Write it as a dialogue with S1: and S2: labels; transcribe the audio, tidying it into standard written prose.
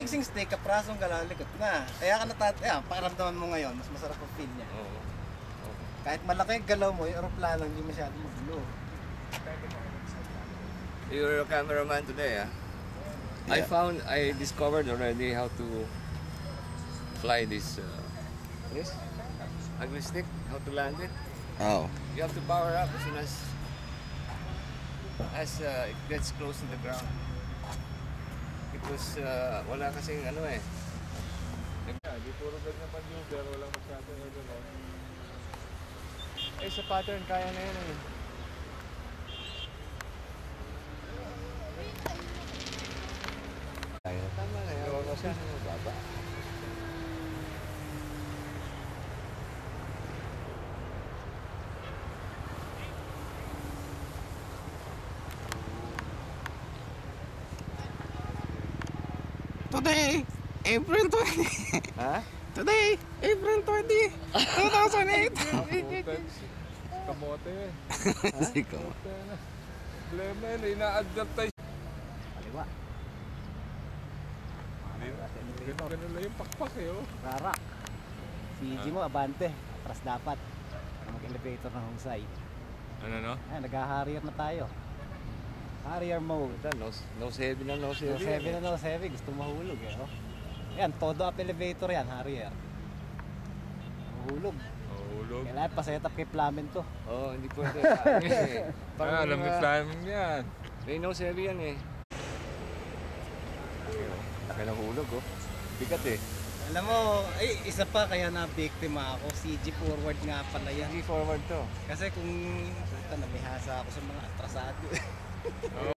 S1: Fixing steak, kaprasong galalikot na. Kaya ka pakiramdaman mo ngayon, mas masarap ang feel niya.
S2: Oo.
S1: Kahit malaki yung galaw mo, yung aeroplano hindi masyadong magulo.
S2: You're a cameraman today, ah?
S1: Yeah.
S2: I discovered already how to fly this ugly stick, how to land it.
S1: Oh.
S2: You have to power up as soon as it gets close to the ground. Because wala kasing ano eh.
S3: Di puro ganyan pan-user, walang masyado na gano'n.
S2: Eh sa pattern kaya na yun eh. Tama na yan. Huwag siya nang mababa.
S1: Today, April 20.
S2: Ha?
S1: Today, April 20, 2008.
S3: Kamote eh.
S1: Siko.
S3: Problema yun, ina-advertise.
S1: Kaliwa.
S3: Ganun lang yung pakpak eh, oh.
S1: Rarak. CG mo, abante. Atras dapat. Mag-elevator ng husay.
S2: Ano no?
S1: Ayan, nag-harrier na tayo. Harrier mode.
S2: Nose heavy na nose
S1: No
S2: heavy.
S1: heavy na no heavy. Gusto mahulog eh. Oh. Yan, todo up elevator yan, Harrier. Mahulog.
S3: Hulog.
S1: Kailangan pa-set up kay Flamen to.
S2: Oo, hindi pwede. Eh,
S3: Alam ni Flaming yan.
S2: may nose heavy yan eh. Laki ng hulog oh. Bigat eh.
S1: Alam mo, ay isa pa kaya na-biktima ako. CG forward nga pala yan.
S2: Hindi forward to.
S1: Kasi kung namihasa ako sa mga atrasado.